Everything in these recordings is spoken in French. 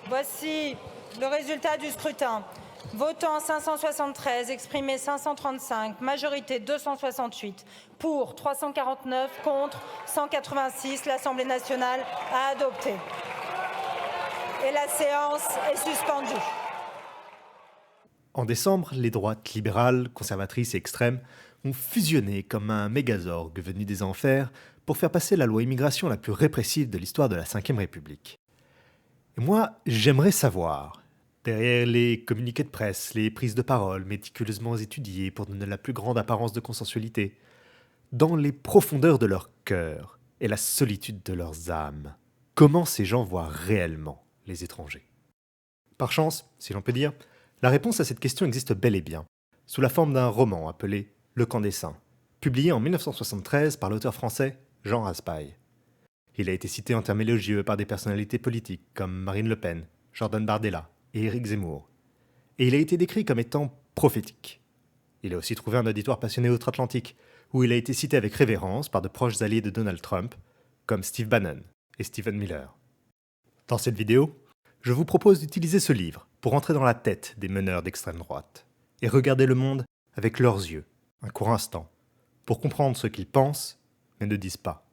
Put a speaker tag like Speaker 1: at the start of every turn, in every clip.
Speaker 1: Voici le résultat du scrutin. Votant 573, exprimé 535, majorité 268, pour 349, contre 186. L'Assemblée nationale a adopté. Et la séance est suspendue.
Speaker 2: En décembre, les droites libérales, conservatrices et extrêmes ont fusionné comme un mégazorgue venu des enfers pour faire passer la loi immigration la plus répressive de l'histoire de la Ve République. Et moi, j'aimerais savoir, derrière les communiqués de presse, les prises de parole méticuleusement étudiées pour donner la plus grande apparence de consensualité, dans les profondeurs de leur cœur et la solitude de leurs âmes, comment ces gens voient réellement les étrangers? Par chance, si l'on peut dire, la réponse à cette question existe bel et bien, sous la forme d'un roman appelé Le Camp des Saints, publié en 1973 par l'auteur français Jean Raspail. Il a été cité en termes élogieux par des personnalités politiques comme Marine Le Pen, Jordan Bardella et Éric Zemmour. Et il a été décrit comme étant prophétique. Il a aussi trouvé un auditoire passionné outre-Atlantique, où il a été cité avec révérence par de proches alliés de Donald Trump, comme Steve Bannon et Stephen Miller. Dans cette vidéo, je vous propose d'utiliser ce livre pour entrer dans la tête des meneurs d'extrême droite et regarder le monde avec leurs yeux, un court instant, pour comprendre ce qu'ils pensent, mais ne disent pas.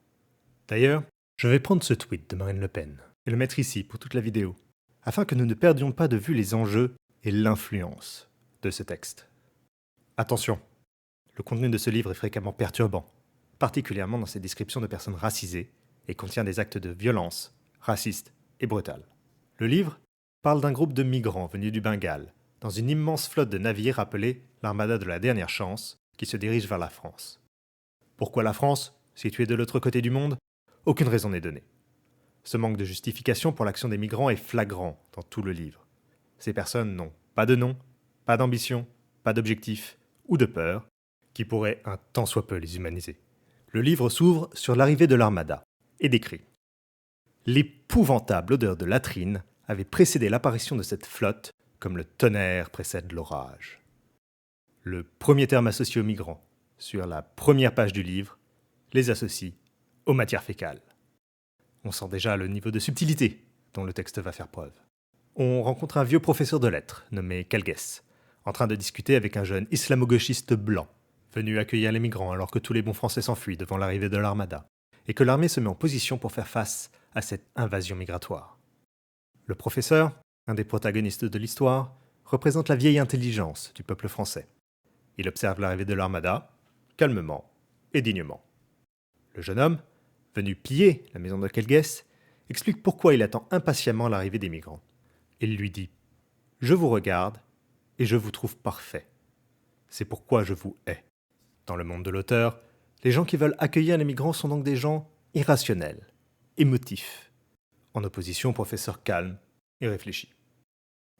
Speaker 2: D'ailleurs, je vais prendre ce tweet de Marine Le Pen et le mettre ici pour toute la vidéo, afin que nous ne perdions pas de vue les enjeux et l'influence de ce texte. Attention, le contenu de ce livre est fréquemment perturbant, particulièrement dans ses descriptions de personnes racisées, et contient des actes de violence, racistes et brutales. Le livre parle d'un groupe de migrants venus du Bengale, dans une immense flotte de navires appelée l'Armada de la Dernière Chance, qui se dirige vers la France. Pourquoi la France, située de l'autre côté du monde? Aucune raison n'est donnée. Ce manque de justification pour l'action des migrants est flagrant dans tout le livre. Ces personnes n'ont pas de nom, pas d'ambition, pas d'objectif ou de peur qui pourrait un tant soit peu les humaniser. Le livre s'ouvre sur l'arrivée de l'Armada et décrit: l'épouvantable odeur de latrine avait précédé l'apparition de cette flotte comme le tonnerre précède l'orage. Le premier terme associé aux migrants, sur la première page du livre, les associe aux matières fécales. On sent déjà le niveau de subtilité dont le texte va faire preuve. On rencontre un vieux professeur de lettres, nommé Calguès, en train de discuter avec un jeune islamo-gauchiste blanc, venu accueillir les migrants alors que tous les bons Français s'enfuient devant l'arrivée de l'Armada, et que l'armée se met en position pour faire face à cette invasion migratoire. Le professeur, un des protagonistes de l'histoire, représente la vieille intelligence du peuple français. Il observe l'arrivée de l'Armada, calmement et dignement. Le jeune homme, venu piller la maison de Calguès, explique pourquoi il attend impatiemment l'arrivée des migrants. Il lui dit: « Je vous regarde et je vous trouve parfait. C'est pourquoi je vous hais. » Dans le monde de l'auteur, les gens qui veulent accueillir les migrants sont donc des gens irrationnels, émotifs, en opposition au professeur calme et réfléchi.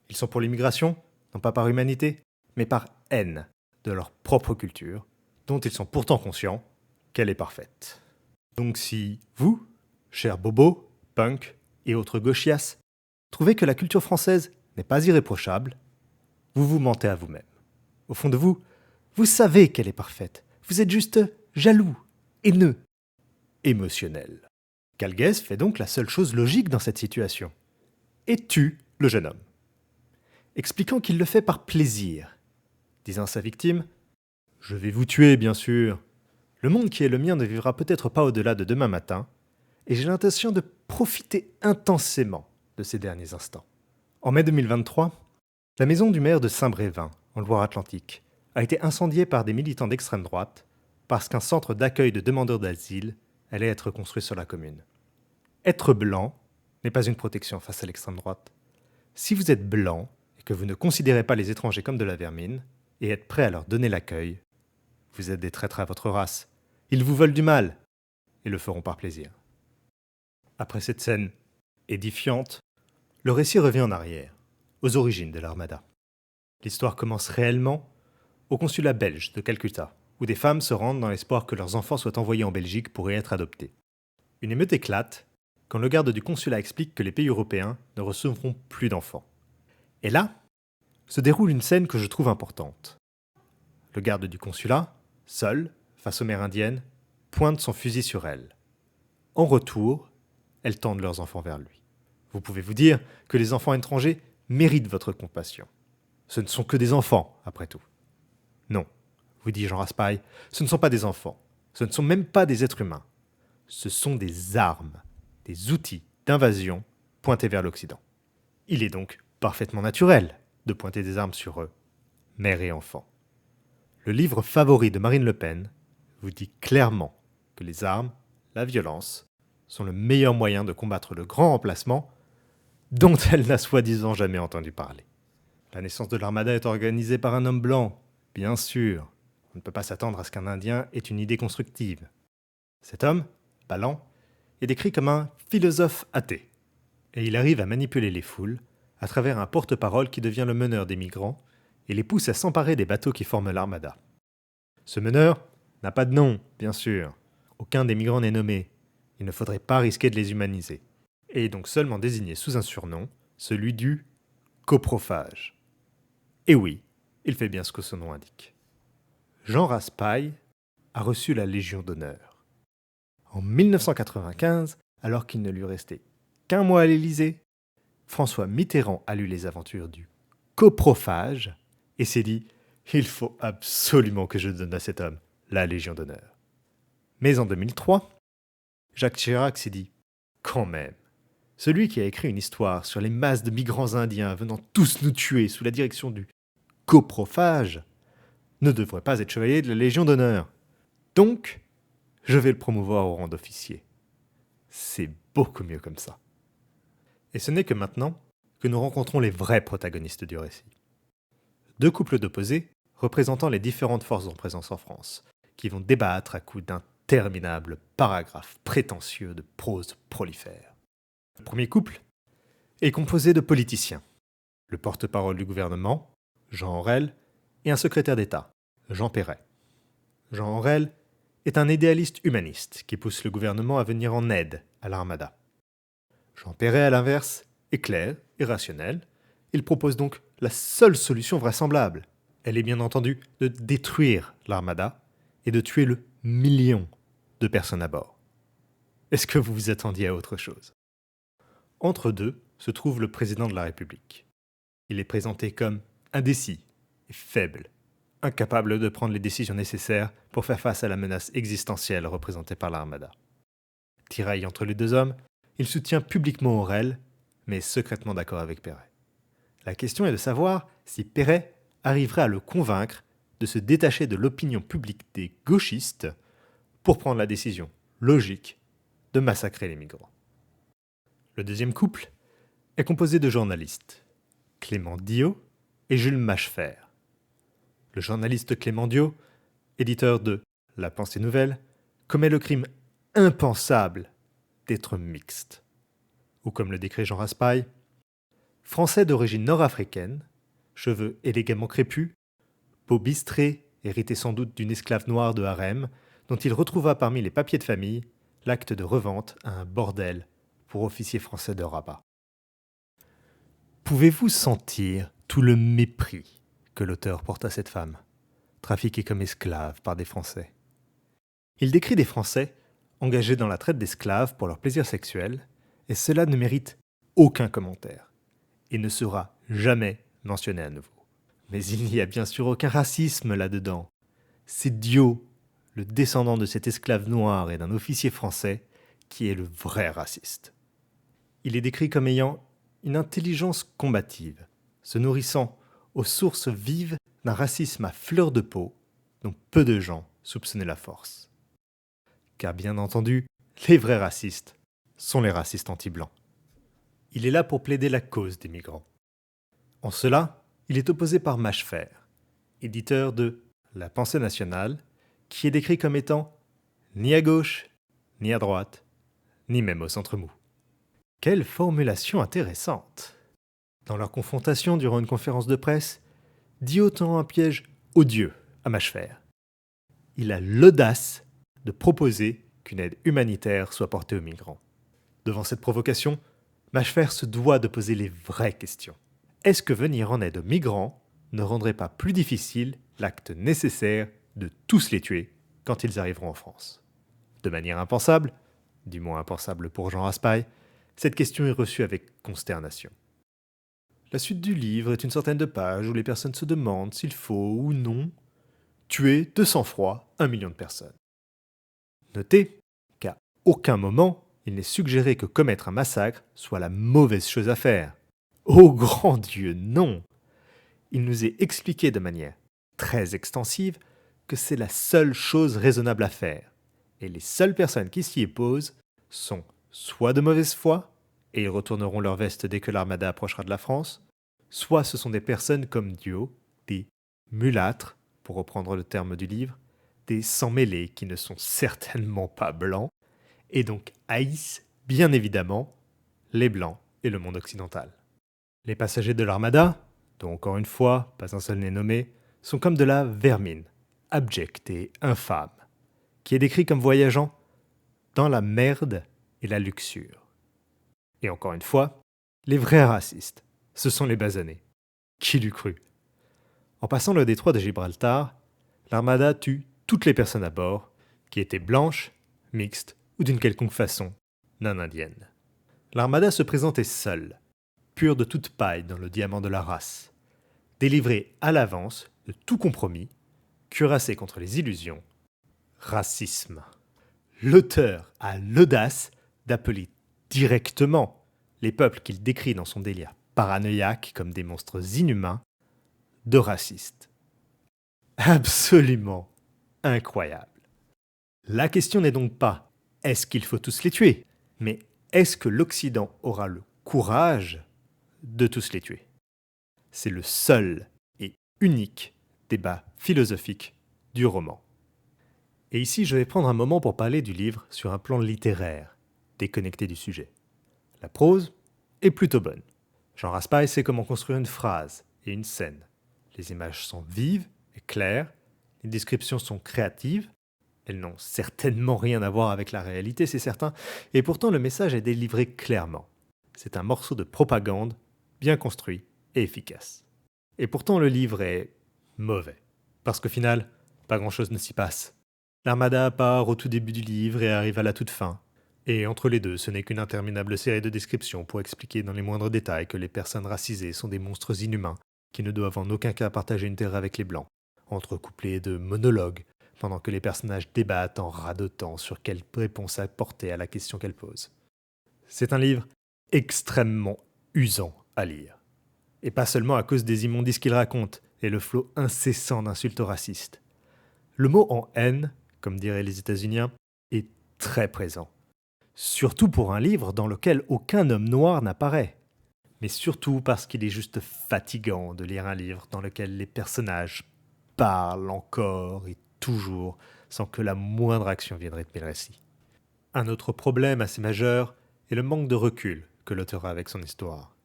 Speaker 2: Ils sont pour l'immigration, non pas par humanité, mais par haine de leur propre culture, dont ils sont pourtant conscients qu'elle est parfaite. Donc si vous, chers bobos, punks et autres gauchias, trouvez que la culture française n'est pas irréprochable, vous vous mentez à vous-même. Au fond de vous, vous savez qu'elle est parfaite. Vous êtes juste jaloux, haineux, émotionnel. Calguès fait donc la seule chose logique dans cette situation, et tue le jeune homme, expliquant qu'il le fait par plaisir, disant à sa victime: « Je vais vous tuer, bien sûr. Le monde qui est le mien ne vivra peut-être pas au-delà de demain matin, et j'ai l'intention de profiter intensément de ces derniers instants. » En mai 2023, la maison du maire de Saint-Brévin, en Loire-Atlantique, a été incendiée par des militants d'extrême droite parce qu'un centre d'accueil de demandeurs d'asile allait être construit sur la commune. Être blanc n'est pas une protection face à l'extrême droite. Si vous êtes blanc et que vous ne considérez pas les étrangers comme de la vermine et êtes prêt à leur donner l'accueil, vous êtes des traîtres à votre race. Ils vous veulent du mal et le feront par plaisir. Après cette scène édifiante, le récit revient en arrière, aux origines de l'Armada. L'histoire commence réellement au consulat belge de Calcutta, où des femmes se rendent dans l'espoir que leurs enfants soient envoyés en Belgique pour y être adoptés. Une émeute éclate quand le garde du consulat explique que les pays européens ne recevront plus d'enfants. Et là, se déroule une scène que je trouve importante. Le garde du consulat, seul, face aux mères indiennes, pointe son fusil sur elles. En retour, elles tendent leurs enfants vers lui. Vous pouvez vous dire que les enfants étrangers méritent votre compassion. Ce ne sont que des enfants, après tout. Non, vous dit Jean Raspail, ce ne sont pas des enfants. Ce ne sont même pas des êtres humains. Ce sont des armes, des outils d'invasion pointés vers l'Occident. Il est donc parfaitement naturel de pointer des armes sur eux, mère et enfants. Le livre favori de Marine Le Pen vous dit clairement que les armes, la violence, sont le meilleur moyen de combattre le grand remplacement dont elle n'a soi-disant jamais entendu parler. La naissance de l'Armada est organisée par un homme blanc, bien sûr. On ne peut pas s'attendre à ce qu'un Indien ait une idée constructive. Cet homme, Ballan, est décrit comme un philosophe athée. Et il arrive à manipuler les foules à travers un porte-parole qui devient le meneur des migrants et les pousse à s'emparer des bateaux qui forment l'Armada. Ce meneur n'a pas de nom, bien sûr. Aucun des migrants n'est nommé. Il ne faudrait pas risquer de les humaniser. Et est donc seulement désigné sous un surnom, celui du coprophage. Et oui, il fait bien ce que son nom indique. Jean Raspail a reçu la Légion d'honneur. En 1995, alors qu'il ne lui restait qu'un mois à l'Élysée, François Mitterrand a lu les aventures du coprophage et s'est dit « Il faut absolument que je donne à cet homme la Légion d'honneur ». Mais en 2003, Jacques Chirac s'est dit « Quand même, celui qui a écrit une histoire sur les masses de migrants indiens venant tous nous tuer sous la direction du coprophage ne devrait pas être chevalier de la Légion d'honneur. Donc, je vais le promouvoir au rang d'officier. C'est beaucoup mieux comme ça. » Et ce n'est que maintenant que nous rencontrons les vrais protagonistes du récit. Deux couples d'opposés représentant les différentes forces en présence en France, qui vont débattre à coups d'interminables paragraphes prétentieux de prose prolifère. Le premier couple est composé de politiciens. Le porte-parole du gouvernement, Jean Aurel, et un secrétaire d'État, Jean Perret. Jean Aurel est un idéaliste humaniste qui pousse le gouvernement à venir en aide à l'Armada. Jean Perret, à l'inverse, est clair et rationnel. Il propose donc la seule solution vraisemblable. Elle est bien entendu de détruire l'Armada et de tuer le million de personnes à bord. Est-ce que vous vous attendiez à autre chose ? Entre deux se trouve le président de la République. Il est présenté comme indécis et faible, incapable de prendre les décisions nécessaires pour faire face à la menace existentielle représentée par l'Armada. Tiraillé entre les deux hommes, il soutient publiquement Aurel, mais secrètement d'accord avec Perret. La question est de savoir si Perret arriverait à le convaincre de se détacher de l'opinion publique des gauchistes pour prendre la décision logique de massacrer les migrants. Le deuxième couple est composé de journalistes, Clément Diot et Jules Machefer. Le journaliste Clément Diot, éditeur de La Pensée Nouvelle, commet le crime impensable d'être mixte. Ou comme le décrit Jean Raspail, français d'origine nord-africaine, cheveux élégamment crépus, peau bistrée, héritée sans doute d'une esclave noire de harem, dont il retrouva parmi les papiers de famille l'acte de revente à un bordel pour officiers français de Rabat. Pouvez-vous sentir tout le mépris que l'auteur porte à cette femme, trafiquée comme esclave par des Français ? Il décrit des Français engagés dans la traite d'esclaves pour leur plaisir sexuel, et cela ne mérite aucun commentaire, et ne sera jamais mentionné à nouveau. Mais il n'y a bien sûr aucun racisme là-dedans. C'est Diot, le descendant de cet esclave noir et d'un officier français, qui est le vrai raciste. Il est décrit comme ayant une intelligence combative, se nourrissant aux sources vives d'un racisme à fleur de peau dont peu de gens soupçonnaient la force. Car bien entendu, les vrais racistes sont les racistes anti-blancs. Il est là pour plaider la cause des migrants. En cela, il est opposé par Machefer, éditeur de La Pensée nationale, qui est décrit comme étant ni à gauche, ni à droite, ni même au centre mou. Quelle formulation intéressante! Dans leur confrontation durant une conférence de presse, Diot tend un piège odieux à Machefer. Il a l'audace de proposer qu'une aide humanitaire soit portée aux migrants. Devant cette provocation, Machefer se doit de poser les vraies questions. Est-ce que venir en aide aux migrants ne rendrait pas plus difficile l'acte nécessaire de tous les tuer quand ils arriveront en France ? De manière impensable, du moins impensable pour Jean Raspail, Cette question est reçue avec consternation. La suite du livre est une centaine de pages où les personnes se demandent s'il faut ou non tuer de sang-froid 1 million de personnes. Notez qu'à aucun moment il n'est suggéré que commettre un massacre soit la mauvaise chose à faire. Ô grand Dieu, non! Il nous est expliqué de manière très extensive que c'est la seule chose raisonnable à faire. Et les seules personnes qui s'y opposent sont soit de mauvaise foi, et ils retourneront leur veste dès que l'armada approchera de la France, soit ce sont des personnes comme Dio, des mulâtres, pour reprendre le terme du livre, des sans-mêlés qui ne sont certainement pas blancs, et donc haïssent, bien évidemment, les blancs et le monde occidental. Les passagers de l'armada, dont encore une fois, pas un seul n'est nommé, sont comme de la vermine, abjecte et infâme, qui est décrit comme voyageant dans la merde et la luxure. Et encore une fois, les vrais racistes, ce sont les basanés. Qui l'eût cru? En passant le détroit de Gibraltar, l'armada tue toutes les personnes à bord, qui étaient blanches, mixtes ou d'une quelconque façon non indiennes. L'armada se présentait seule, pure de toute paille dans le diamant de la race, délivrée à l'avance de tout compromis, cuirassée contre les illusions. Racisme. L'auteur a l'audace d'appeler directement les peuples qu'il décrit dans son délire paranoïaque comme des monstres inhumains de racistes. Absolument incroyable. La question n'est donc pas est-ce qu'il faut tous les tuer, mais est-ce que l'Occident aura le courage de tous les tuer? C'est le seul et unique débat philosophique du roman. Et ici, je vais prendre un moment pour parler du livre sur un plan littéraire, déconnecté du sujet. La prose est plutôt bonne. Jean Raspail sait comment construire une phrase et une scène. Les images sont vives et claires, les descriptions sont créatives, elles n'ont certainement rien à voir avec la réalité, c'est certain, et pourtant le message est délivré clairement. C'est un morceau de propagande bien construit et efficace. Et pourtant le livre est mauvais, parce qu'au final, pas grand-chose ne s'y passe. L'armada part au tout début du livre et arrive à la toute fin. Et entre les deux, ce n'est qu'une interminable série de descriptions pour expliquer dans les moindres détails que les personnes racisées sont des monstres inhumains qui ne doivent en aucun cas partager une terre avec les blancs, entrecouplés de monologues, pendant que les personnages débattent en radotant sur quelle réponse apporter à la question qu'elles posent. C'est un livre extrêmement usant à lire. Et pas seulement à cause des immondices qu'il raconte et le flot incessant d'insultes racistes. Le mot en haine, comme diraient les États-Uniens, est très présent. Surtout pour un livre dans lequel aucun homme noir n'apparaît. Mais surtout parce qu'il est juste fatigant de lire un livre dans lequel les personnages parlent encore et toujours sans que la moindre action vienne rythmer le récit. Un autre problème assez majeur est le manque de recul que l'auteur a avec son histoire.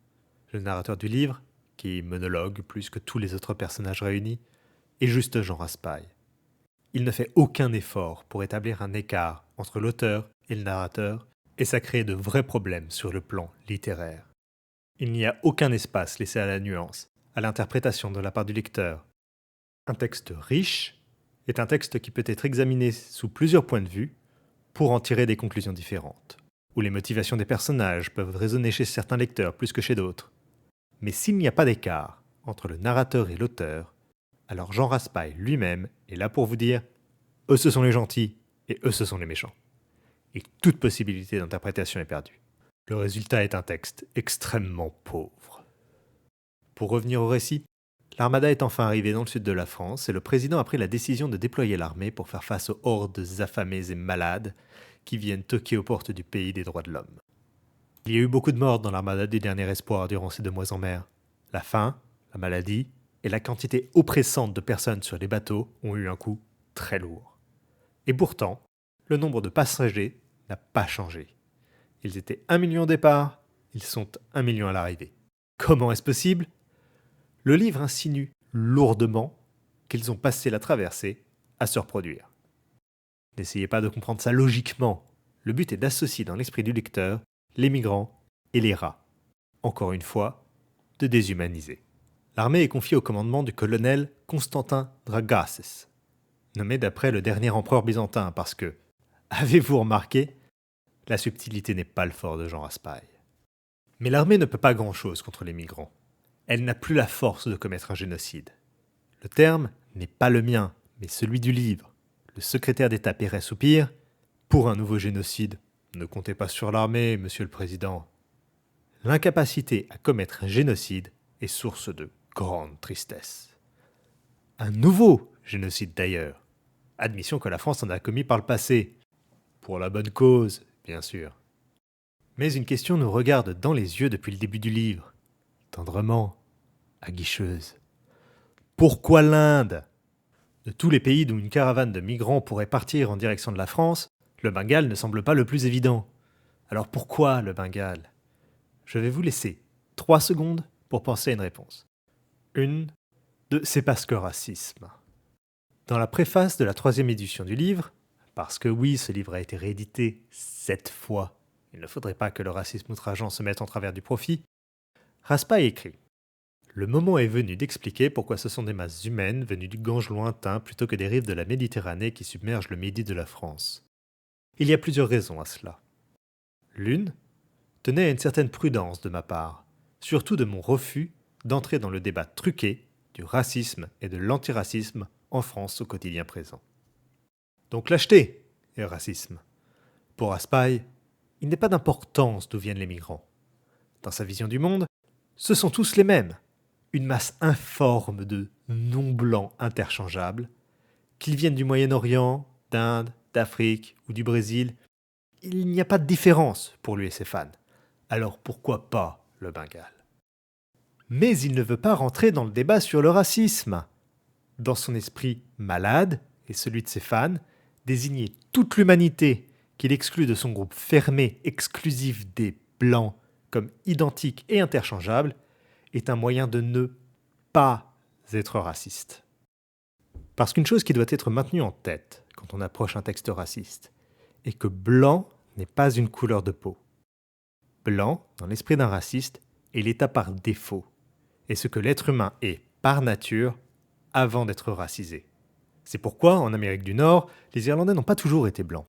Speaker 2: Le narrateur du livre, qui monologue plus que tous les autres personnages réunis, est juste Jean Raspail. Il ne fait aucun effort pour établir un écart entre l'auteur et le narrateur, et ça crée de vrais problèmes sur le plan littéraire. Il n'y a aucun espace laissé à la nuance, à l'interprétation de la part du lecteur. Un texte riche est un texte qui peut être examiné sous plusieurs points de vue pour en tirer des conclusions différentes, où les motivations des personnages peuvent résonner chez certains lecteurs plus que chez d'autres. Mais s'il n'y a pas d'écart entre le narrateur et l'auteur, alors Jean Raspail lui-même est là pour vous dire « eux ce sont les gentils et eux ce sont les méchants ». Et toute possibilité d'interprétation est perdue. Le résultat est un texte extrêmement pauvre. Pour revenir au récit, l'armada est enfin arrivée dans le sud de la France et le président a pris la décision de déployer l'armée pour faire face aux hordes affamées et malades qui viennent toquer aux portes du pays des droits de l'homme. Il y a eu beaucoup de morts dans l'armada du dernier espoir durant ces 2 mois en mer. La faim, la maladie et la quantité oppressante de personnes sur les bateaux ont eu un coup très lourd. Et pourtant, le nombre de passagers n'a pas changé. Ils étaient 1 million au départ, ils sont 1 million à l'arrivée. Comment est-ce possible? Le livre insinue lourdement qu'ils ont passé la traversée à se reproduire. N'essayez pas de comprendre ça logiquement. Le but est d'associer dans l'esprit du lecteur les migrants et les rats. Encore une fois, de déshumaniser. L'armée est confiée au commandement du colonel Constantin Dragasses, nommé d'après le dernier empereur byzantin parce que, avez-vous remarqué, la subtilité n'est pas le fort de Jean Raspail. Mais l'armée ne peut pas grand-chose contre les migrants. Elle n'a plus la force de commettre un génocide. Le terme n'est pas le mien, mais celui du livre. Le secrétaire d'État Perret soupire. Pour un nouveau génocide, ne comptez pas sur l'armée, monsieur le président. L'incapacité à commettre un génocide est source de grande tristesse. Un nouveau génocide d'ailleurs. Admission que la France en a commis par le passé. Pour la bonne cause, bien sûr. Mais une question nous regarde dans les yeux depuis le début du livre. Tendrement, aguicheuse. Pourquoi l'Inde ? De tous les pays d'où une caravane de migrants pourrait partir en direction de la France, le Bengale ne semble pas le plus évident. Alors pourquoi le Bengale ? Je vais vous laisser 3 secondes pour penser à une réponse. 1, 2, c'est parce que racisme. Dans la préface de la 3e édition du livre, parce que oui, ce livre a été réédité 7 fois, il ne faudrait pas que le racisme outrageant se mette en travers du profit, Raspail écrit « Le moment est venu d'expliquer pourquoi ce sont des masses humaines venues du Gange lointain plutôt que des rives de la Méditerranée qui submergent le midi de la France. Il y a plusieurs raisons à cela. L'une tenait à une certaine prudence de ma part, surtout de mon refus d'entrer dans le débat truqué du racisme et de l'antiracisme en France au quotidien présent. Donc lâcheté et racisme. Pour Raspail, il n'est pas d'importance d'où viennent les migrants. Dans sa vision du monde, ce sont tous les mêmes, une masse informe de non-blancs interchangeables, qu'ils viennent du Moyen-Orient, d'Inde, d'Afrique ou du Brésil. Il n'y a pas de différence pour lui et ses fans. Alors pourquoi pas le Bengale ? Mais il ne veut pas rentrer dans le débat sur le racisme. Dans son esprit malade, et celui de ses fans, désigner toute l'humanité qu'il exclut de son groupe fermé exclusif des Blancs comme identiques et interchangeables est un moyen de ne pas être raciste. Parce qu'une chose qui doit être maintenue en tête quand on approche un texte raciste est que blanc n'est pas une couleur de peau. Blanc, dans l'esprit d'un raciste, est l'état par défaut, et ce que l'être humain est par nature avant d'être racisé. C'est pourquoi, en Amérique du Nord, les Irlandais n'ont pas toujours été blancs.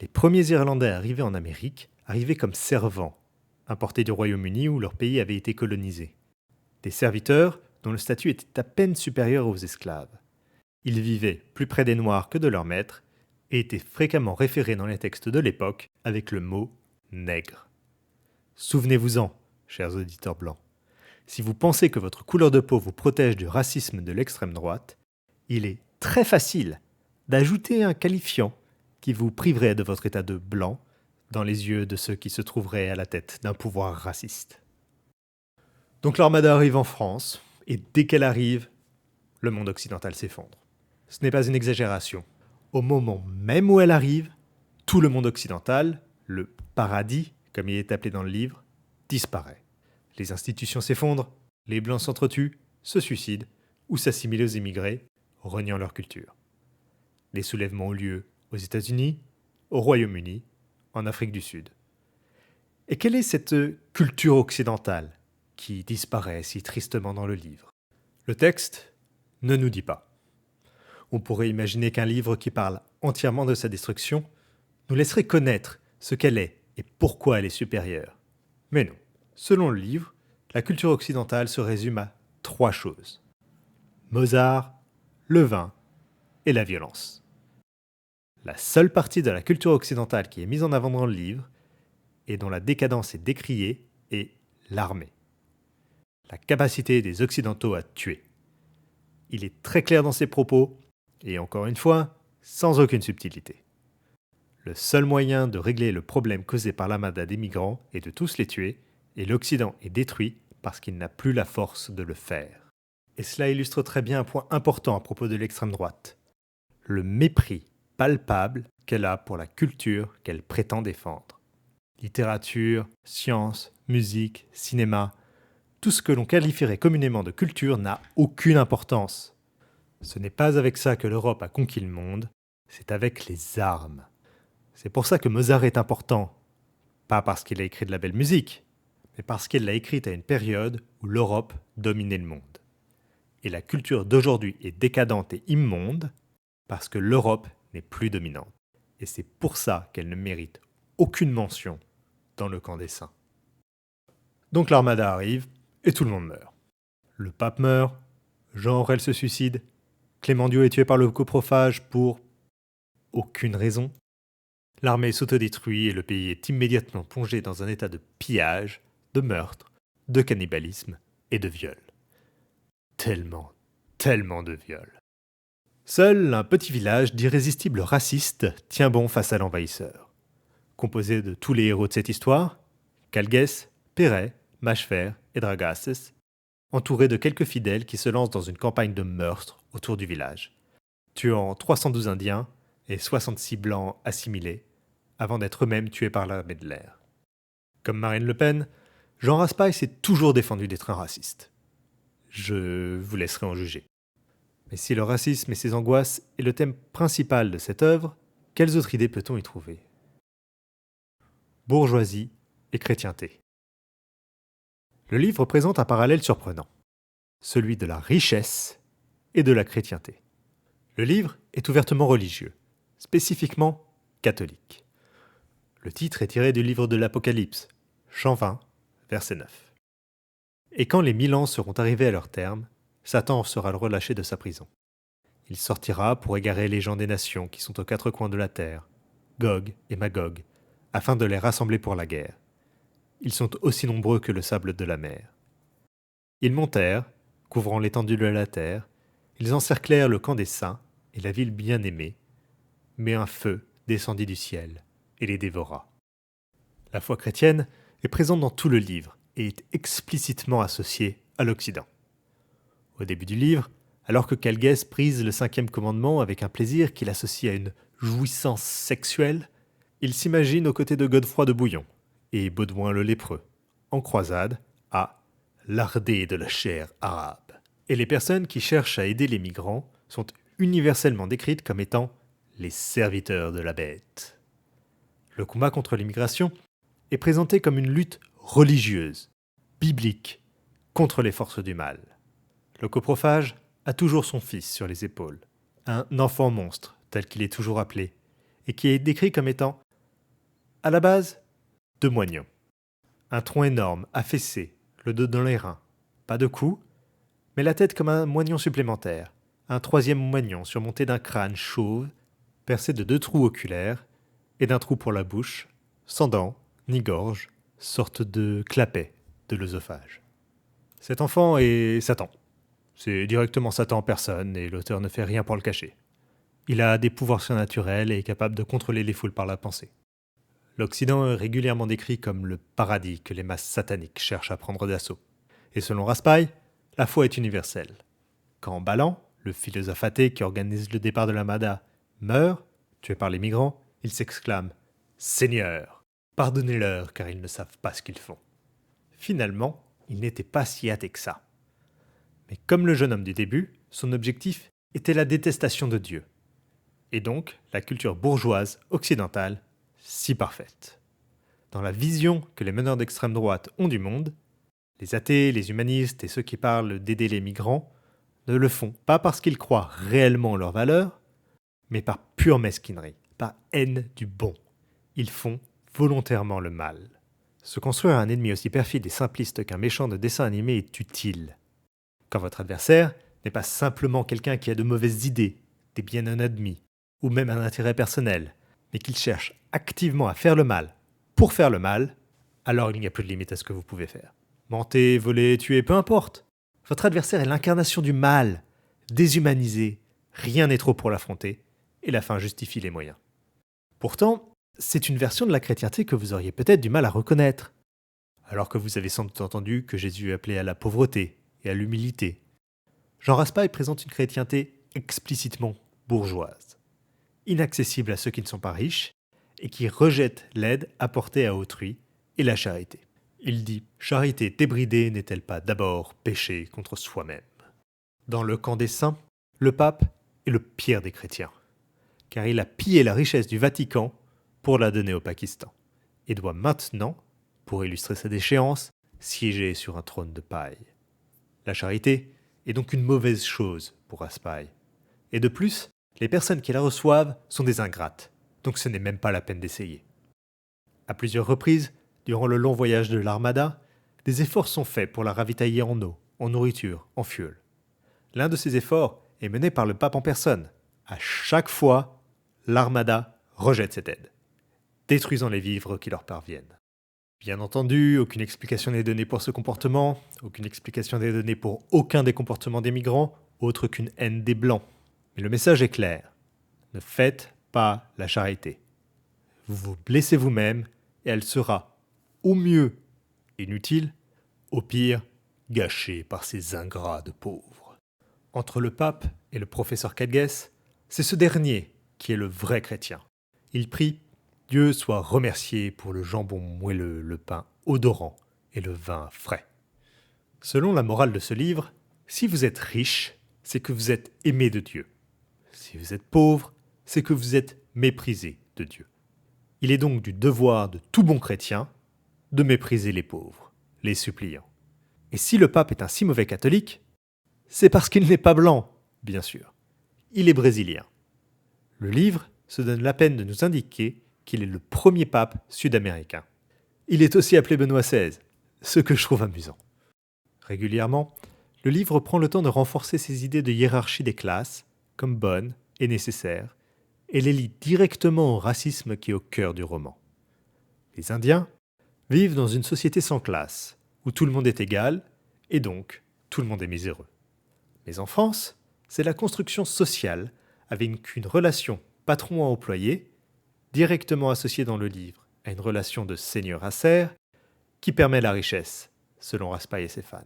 Speaker 2: Les premiers Irlandais arrivés en Amérique arrivaient comme servants, importés du Royaume-Uni où leur pays avait été colonisé. Des serviteurs dont le statut était à peine supérieur aux esclaves. Ils vivaient plus près des Noirs que de leurs maîtres et étaient fréquemment référés dans les textes de l'époque avec le mot « nègre ». Souvenez-vous-en, chers auditeurs blancs. Si vous pensez que votre couleur de peau vous protège du racisme de l'extrême droite, il est très facile d'ajouter un qualifiant qui vous priverait de votre état de blanc dans les yeux de ceux qui se trouveraient à la tête d'un pouvoir raciste. Donc l'armada arrive en France, et dès qu'elle arrive, le monde occidental s'effondre. Ce n'est pas une exagération. Au moment même où elle arrive, tout le monde occidental, le paradis, comme il est appelé dans le livre, disparaît. Les institutions s'effondrent, les Blancs s'entretuent, se suicident ou s'assimilent aux immigrés, reniant leur culture. Les soulèvements ont lieu aux États-Unis, au Royaume-Uni, en Afrique du Sud. Et quelle est cette culture occidentale qui disparaît si tristement dans le livre ? Le texte ne nous dit pas. On pourrait imaginer qu'un livre qui parle entièrement de sa destruction nous laisserait connaître ce qu'elle est et pourquoi elle est supérieure. Mais non. Selon le livre, la culture occidentale se résume à 3 choses. Mozart, le vin et la violence. La seule partie de la culture occidentale qui est mise en avant dans le livre et dont la décadence est décriée est l'armée. La capacité des Occidentaux à tuer. Il est très clair dans ses propos, et encore une fois, sans aucune subtilité. Le seul moyen de régler le problème causé par l'armada des migrants est de tous les tuer, et l'Occident est détruit parce qu'il n'a plus la force de le faire. Et cela illustre très bien un point important à propos de l'extrême droite. Le mépris palpable qu'elle a pour la culture qu'elle prétend défendre. Littérature, sciences, musique, cinéma, tout ce que l'on qualifierait communément de culture n'a aucune importance. Ce n'est pas avec ça que l'Europe a conquis le monde, c'est avec les armes. C'est pour ça que Mozart est important. Pas parce qu'il a écrit de la belle musique, mais parce qu'il l'a écrite à une période où l'Europe dominait le monde. Et la culture d'aujourd'hui est décadente et immonde parce que l'Europe n'est plus dominante. Et c'est pour ça qu'elle ne mérite aucune mention dans le camp des saints. Donc l'armada arrive, et tout le monde meurt. Le pape meurt, Jean Aurèle se suicide, Clémendio est tué par le coprophage pour aucune raison. L'armée s'autodétruit et le pays est immédiatement plongé dans un état de pillage, de meurtre, de cannibalisme et de viol. Tellement de viol. Seul un petit village d'irrésistibles racistes tient bon face à l'envahisseur. Composé de tous les héros de cette histoire, Calgès, Péret, Mâchefer et Dragastes, entouré de quelques fidèles qui se lancent dans une campagne de meurtre autour du village, tuant 312 Indiens et 66 Blancs assimilés, avant d'être eux-mêmes tués par l'armée de l'air. Comme Marine Le Pen, Jean Raspail s'est toujours défendu d'être un raciste. Je vous laisserai en juger. Mais si le racisme et ses angoisses est le thème principal de cette œuvre, quelles autres idées peut-on y trouver ? Bourgeoisie et chrétienté. Le livre présente un parallèle surprenant, celui de la richesse et de la chrétienté. Le livre est ouvertement religieux, spécifiquement catholique. Le titre est tiré du livre de l'Apocalypse, Chant 20, verset 9. Et quand les 1000 ans seront arrivés à leur terme, Satan sera relâché de sa prison. Il sortira pour égarer les gens des nations qui sont aux quatre coins de la terre, Gog et Magog, afin de les rassembler pour la guerre. Ils sont aussi nombreux que le sable de la mer. Ils montèrent, couvrant l'étendue de la terre, ils encerclèrent le camp des saints et la ville bien-aimée, mais un feu descendit du ciel et les dévora. La foi chrétienne est présente dans tout le livre et est explicitement associée à l'Occident. Au début du livre, alors que Calgès prise le 5e commandement avec un plaisir qu'il associe à une jouissance sexuelle, il s'imagine aux côtés de Godefroy de Bouillon et Baudouin le lépreux, en croisade à lardé de la chair arabe. Et les personnes qui cherchent à aider les migrants sont universellement décrites comme étant les serviteurs de la bête. Le combat contre l'immigration est présenté comme une lutte religieuse, biblique, contre les forces du mal. Le coprophage a toujours son fils sur les épaules, un enfant monstre tel qu'il est toujours appelé, et qui est décrit comme étant, à la base, 2 moignons. Un tronc énorme, affaissé, le dos dans les reins, pas de cou, mais la tête comme un moignon supplémentaire, un 3e moignon surmonté d'un crâne chauve, percé de 2 trous oculaires, et d'un trou pour la bouche, sans dents, ni gorge, sorte de clapet de l'œsophage. Cet enfant est Satan. C'est directement Satan en personne et l'auteur ne fait rien pour le cacher. Il a des pouvoirs surnaturels et est capable de contrôler les foules par la pensée. L'Occident est régulièrement décrit comme le paradis que les masses sataniques cherchent à prendre d'assaut. Et selon Raspail, la foi est universelle. Quand Balan, le philosophe athée qui organise le départ de l'Armada, meurt, tué par les migrants, il s'exclame « Seigneur, pardonnez-leur car ils ne savent pas ce qu'ils font ». Finalement, il n'était pas si athée que ça. Mais comme le jeune homme du début, son objectif était la détestation de Dieu. Et donc, la culture bourgeoise occidentale, si parfaite. Dans la vision que les meneurs d'extrême droite ont du monde, les athées, les humanistes et ceux qui parlent d'aider les migrants ne le font pas parce qu'ils croient réellement en leurs valeurs, mais par pure mesquinerie, par haine du bon. Ils font volontairement le mal. Se construire un ennemi aussi perfide et simpliste qu'un méchant de dessin animé est utile. Quand votre adversaire n'est pas simplement quelqu'un qui a de mauvaises idées, des biens non admis, ou même un intérêt personnel, mais qu'il cherche activement à faire le mal pour faire le mal, alors il n'y a plus de limite à ce que vous pouvez faire. Mentez, volez, tuez, peu importe. Votre adversaire est l'incarnation du mal, déshumanisé, rien n'est trop pour l'affronter, et la fin justifie les moyens. Pourtant, c'est une version de la chrétienté que vous auriez peut-être du mal à reconnaître, alors que vous avez sans doute entendu que Jésus appelait à la pauvreté et à l'humilité. Jean Raspail présente une chrétienté explicitement bourgeoise, inaccessible à ceux qui ne sont pas riches, et qui rejette l'aide apportée à autrui et la charité. Il dit « Charité débridée n'est-elle pas d'abord péché contre soi-même ?» Dans le camp des saints, le pape est le pire des chrétiens, car il a pillé la richesse du Vatican pour la donner au Pakistan, et doit maintenant, pour illustrer sa déchéance, siéger sur un trône de paille. La charité est donc une mauvaise chose pour Raspail. Et de plus, les personnes qui la reçoivent sont des ingrates, donc ce n'est même pas la peine d'essayer. À plusieurs reprises, durant le long voyage de l'Armada, des efforts sont faits pour la ravitailler en eau, en nourriture, en fioul. L'un de ces efforts est mené par le pape en personne. À chaque fois, l'armada rejette cette aide, détruisant les vivres qui leur parviennent. Bien entendu, aucune explication n'est donnée pour ce comportement, aucune explication n'est donnée pour aucun des comportements des migrants, autre qu'une haine des Blancs. Mais le message est clair. Ne faites pas la charité. Vous vous blessez vous-même et elle sera, au mieux, inutile, au pire, gâchée par ces ingrats de pauvres. Entre le pape et le professeur Cadgues, c'est ce dernier qui est le vrai chrétien. Il prie « Dieu soit remercié pour le jambon moelleux, le pain odorant et le vin frais ». Selon la morale de ce livre, si vous êtes riche, c'est que vous êtes aimé de Dieu. Si vous êtes pauvre, c'est que vous êtes méprisé de Dieu. Il est donc du devoir de tout bon chrétien de mépriser les pauvres, les suppliants. Et si le pape est un si mauvais catholique, c'est parce qu'il n'est pas blanc, bien sûr. Il est brésilien. Le livre se donne la peine de nous indiquer qu'il est le premier pape sud-américain. Il est aussi appelé Benoît XVI, ce que je trouve amusant. Régulièrement, le livre prend le temps de renforcer ses idées de hiérarchie des classes, comme bonnes et nécessaires, et les lie directement au racisme qui est au cœur du roman. Les Indiens vivent dans une société sans classe, où tout le monde est égal, et donc tout le monde est miséreux. Mais en France, c'est la construction sociale, avec une relation patron à employé, directement associée dans le livre à une relation de seigneur à serf, qui permet la richesse, selon Raspail et ses fans.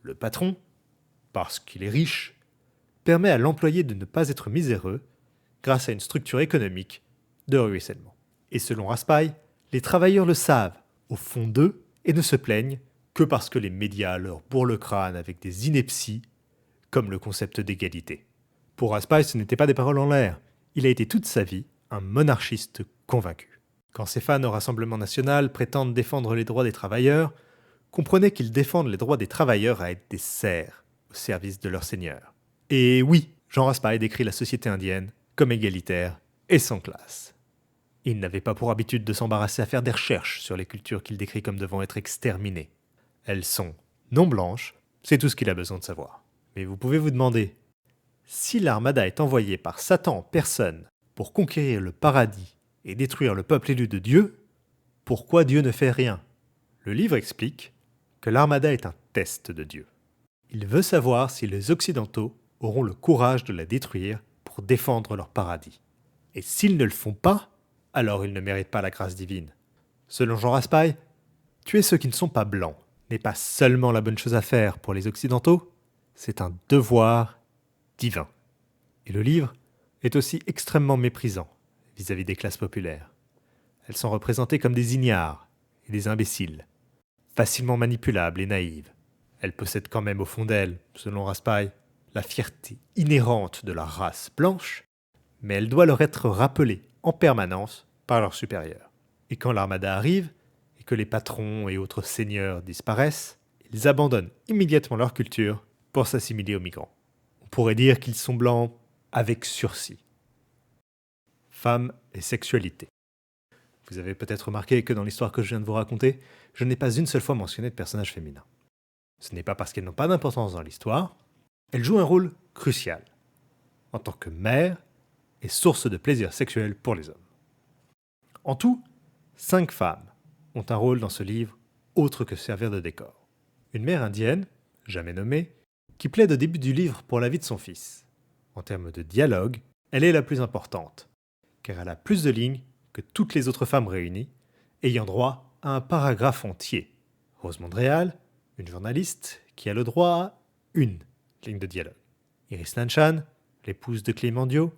Speaker 2: Le patron, parce qu'il est riche, permet à l'employé de ne pas être miséreux grâce à une structure économique de ruissellement. Et selon Raspail, les travailleurs le savent au fond d'eux et ne se plaignent que parce que les médias leur bourrent le crâne avec des inepties comme le concept d'égalité. Pour Raspail, ce n'était pas des paroles en l'air. Il a été toute sa vie un monarchiste convaincu. Quand ses fans au Rassemblement national prétendent défendre les droits des travailleurs, comprenez qu'ils défendent les droits des travailleurs à être des serfs au service de leur seigneur. Et oui, Jean Raspail décrit la société indienne comme égalitaire et sans classe. Il n'avait pas pour habitude de s'embarrasser à faire des recherches sur les cultures qu'il décrit comme devant être exterminées. Elles sont non blanches, c'est tout ce qu'il a besoin de savoir. Mais vous pouvez vous demander, si l'armada est envoyée par Satan en personne pour conquérir le paradis et détruire le peuple élu de Dieu, pourquoi Dieu ne fait rien ? Le livre explique que l'armada est un test de Dieu. Il veut savoir si les Occidentaux auront le courage de la détruire pour défendre leur paradis. Et s'ils ne le font pas, alors ils ne méritent pas la grâce divine. Selon Jean Raspail, tuer ceux qui ne sont pas blancs n'est pas seulement la bonne chose à faire pour les Occidentaux, c'est un devoir divin. Et le livre est aussi extrêmement méprisant vis-à-vis des classes populaires. Elles sont représentées comme des ignares et des imbéciles, facilement manipulables et naïves. Elles possèdent quand même au fond d'elles, selon Raspail, la fierté inhérente de la race blanche, mais elle doit leur être rappelée en permanence par leurs supérieurs. Et quand l'armada arrive, et que les patrons et autres seigneurs disparaissent, ils abandonnent immédiatement leur culture pour s'assimiler aux migrants. On pourrait dire qu'ils sont blancs avec sursis. Femmes et sexualité. Vous avez peut-être remarqué que dans l'histoire que je viens de vous raconter, je n'ai pas une seule fois mentionné de personnage féminin. Ce n'est pas parce qu'elles n'ont pas d'importance dans l'histoire, elles jouent un rôle crucial, en tant que mère et source de plaisir sexuel pour les hommes. En tout, 5 femmes ont un rôle dans ce livre autre que servir de décor. Une mère indienne, jamais nommée, qui plaide au début du livre pour la vie de son fils. En termes de dialogue, elle est la plus importante, car elle a plus de lignes que toutes les autres femmes réunies, ayant droit à un paragraphe entier. Rosemonde Réal, une journaliste qui a le droit à une ligne de dialogue. Iris Nanchan, l'épouse de Clément Diot,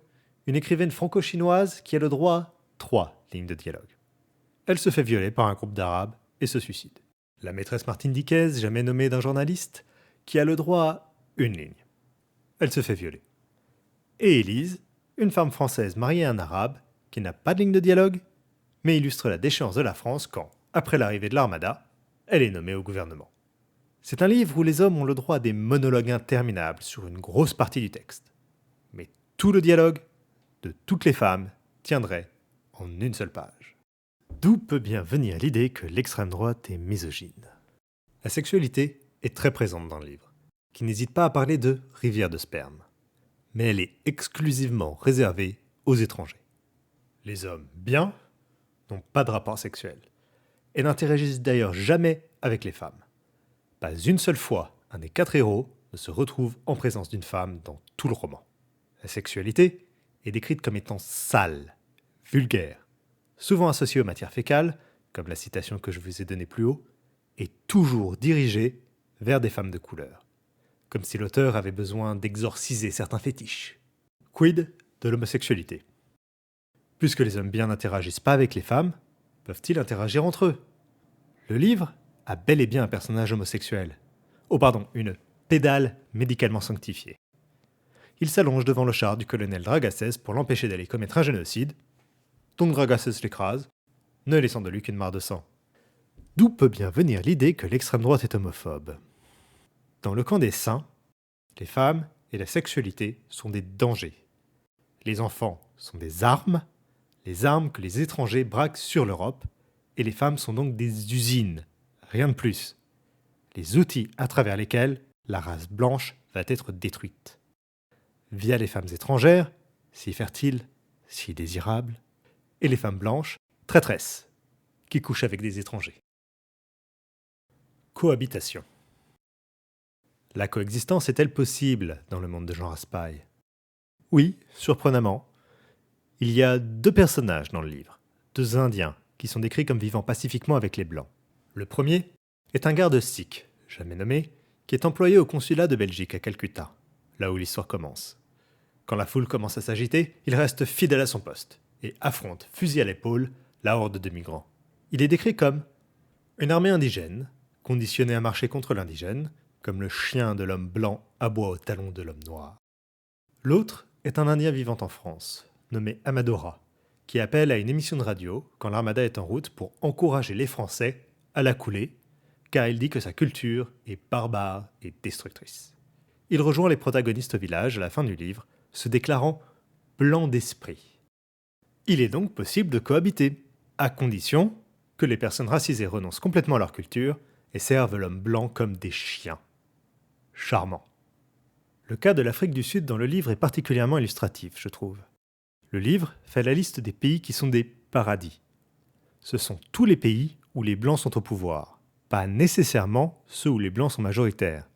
Speaker 2: une écrivaine franco-chinoise qui a le droit à 3 lignes de dialogue. Elle se fait violer par un groupe d'Arabes et se suicide. La maîtresse Martine Dickès, jamais nommée d'un journaliste, qui a le droit à une ligne. Elle se fait violer. Et Élise, une femme française mariée à un Arabe, qui n'a pas de ligne de dialogue, mais illustre la déchéance de la France quand, après l'arrivée de l'Armada, elle est nommée au gouvernement. C'est un livre où les hommes ont le droit à des monologues interminables sur une grosse partie du texte. Mais tout le dialogue de toutes les femmes tiendrait en une seule page. D'où peut bien venir l'idée que l'extrême droite est misogyne. La sexualité est très présente dans le livre, qui n'hésite pas à parler de rivière de sperme. Mais elle est exclusivement réservée aux étrangers. Les hommes bien n'ont pas de rapport sexuel et n'interagissent d'ailleurs jamais avec les femmes. Pas une seule fois, un des 4 héros ne se retrouve en présence d'une femme dans tout le roman. La sexualité est décrite comme étant sale, vulgaire, souvent associée aux matières fécales, comme la citation que je vous ai donnée plus haut, et toujours dirigée vers des femmes de couleur, comme si l'auteur avait besoin d'exorciser certains fétiches. Quid de l'homosexualité? Puisque les hommes bien n'interagissent pas avec les femmes, peuvent-ils interagir entre eux? Le livre a bel et bien un personnage homosexuel. Une pédale médicalement sanctifiée. Il s'allonge devant le char du colonel Dragacès pour l'empêcher d'aller commettre un génocide, donc Dragacès l'écrase, ne laissant de lui qu'une mare de sang. D'où peut bien venir l'idée que l'extrême droite est homophobe. Dans le camp des saints, les femmes et la sexualité sont des dangers. Les enfants sont des armes que les étrangers braquent sur l'Europe, et les femmes sont donc des usines, rien de plus. Les outils à travers lesquels la race blanche va être détruite. Via les femmes étrangères, si fertiles, si désirables, et les femmes blanches, traîtresses, qui couchent avec des étrangers. Cohabitation. La coexistence est-elle possible dans le monde de Jean Raspail? Oui, surprenamment. Il y a 2 personnages dans le livre, 2 Indiens, qui sont décrits comme vivant pacifiquement avec les Blancs. Le premier est un garde sikh, jamais nommé, qui est employé au consulat de Belgique à Calcutta, là où l'histoire commence. Quand la foule commence à s'agiter, il reste fidèle à son poste et affronte, fusil à l'épaule, la horde de migrants. Il est décrit comme une armée indigène, conditionnée à marcher contre l'indigène, comme le chien de l'homme blanc aboie au talon de l'homme noir. L'autre est un Indien vivant en France, nommé Amadora, qui appelle à une émission de radio quand l'armada est en route pour encourager les Français à la couler, car il dit que sa culture est barbare et destructrice. Il rejoint les protagonistes au village à la fin du livre, se déclarant blanc d'esprit. Il est donc possible de cohabiter, à condition que les personnes racisées renoncent complètement à leur culture et servent l'homme blanc comme des chiens. Charmant. Le cas de l'Afrique du Sud dans le livre est particulièrement illustratif, je trouve. Le livre fait la liste des pays qui sont des paradis. Ce sont tous les pays où les Blancs sont au pouvoir, pas nécessairement ceux où les Blancs sont majoritaires.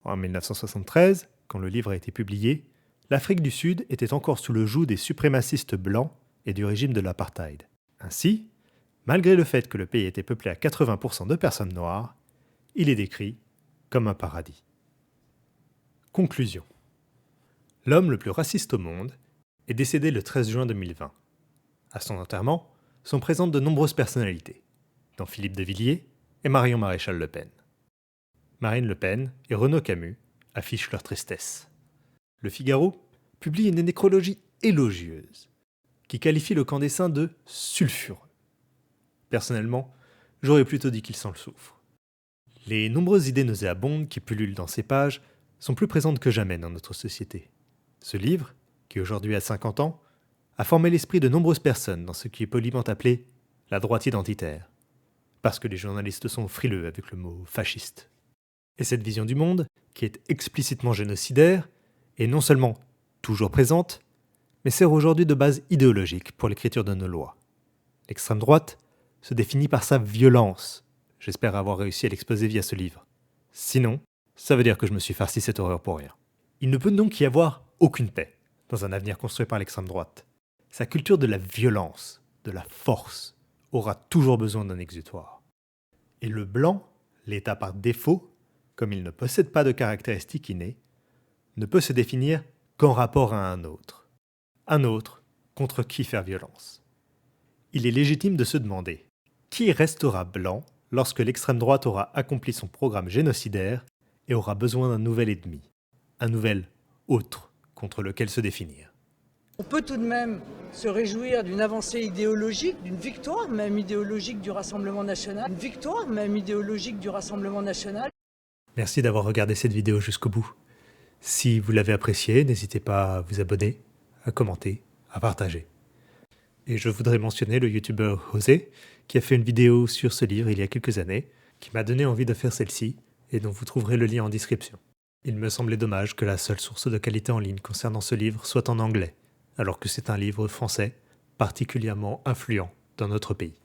Speaker 2: En 1973, quand le livre a été publié, l'Afrique du Sud était encore sous le joug des suprémacistes blancs et du régime de l'apartheid. Ainsi, malgré le fait que le pays était peuplé à 80% de personnes noires, il est décrit comme un paradis. Conclusion. L'homme le plus raciste au monde est décédé le 13 juin 2020. À son enterrement sont présentes de nombreuses personnalités, dont Philippe de Villiers et Marion Maréchal Le Pen. Marine Le Pen et Renaud Camus affichent leur tristesse. Le Figaro publie une nécrologie élogieuse, qui qualifie le camp des saints de sulfureux. Personnellement, j'aurais plutôt dit qu'il sent le soufre. Les nombreuses idées nauséabondes qui pullulent dans ces pages sont plus présentes que jamais dans notre société. Ce livre, qui aujourd'hui a 50 ans, a formé l'esprit de nombreuses personnes dans ce qui est poliment appelé la droite identitaire, parce que les journalistes sont frileux avec le mot fasciste. Et cette vision du monde, qui est explicitement génocidaire, est non seulement toujours présente, mais sert aujourd'hui de base idéologique pour l'écriture de nos lois. L'extrême droite se définit par sa violence. J'espère avoir réussi à l'exposer via ce livre. Sinon, ça veut dire que je me suis farci cette horreur pour rien. Il ne peut donc y avoir aucune paix dans un avenir construit par l'extrême droite. Sa culture de la violence, de la force, aura toujours besoin d'un exutoire. Et le blanc, l'État par défaut, comme il ne possède pas de caractéristiques innées, ne peut se définir qu'en rapport à un autre. Un autre contre qui faire violence. Il est légitime de se demander qui restera blanc lorsque l'extrême droite aura accompli son programme génocidaire et aura besoin d'un nouvel ennemi, un nouvel autre contre lequel se définir.
Speaker 3: On peut tout de même se réjouir d'une avancée idéologique, d'une victoire même idéologique du Rassemblement national, une victoire même idéologique du Rassemblement national.
Speaker 2: Merci d'avoir regardé cette vidéo jusqu'au bout. Si vous l'avez appréciée, n'hésitez pas à vous abonner, à commenter, à partager. Et je voudrais mentionner le youtubeur José, qui a fait une vidéo sur ce livre il y a quelques années, qui m'a donné envie de faire celle-ci et dont vous trouverez le lien en description. Il me semblait dommage que la seule source de qualité en ligne concernant ce livre soit en anglais, alors que c'est un livre français particulièrement influent dans notre pays.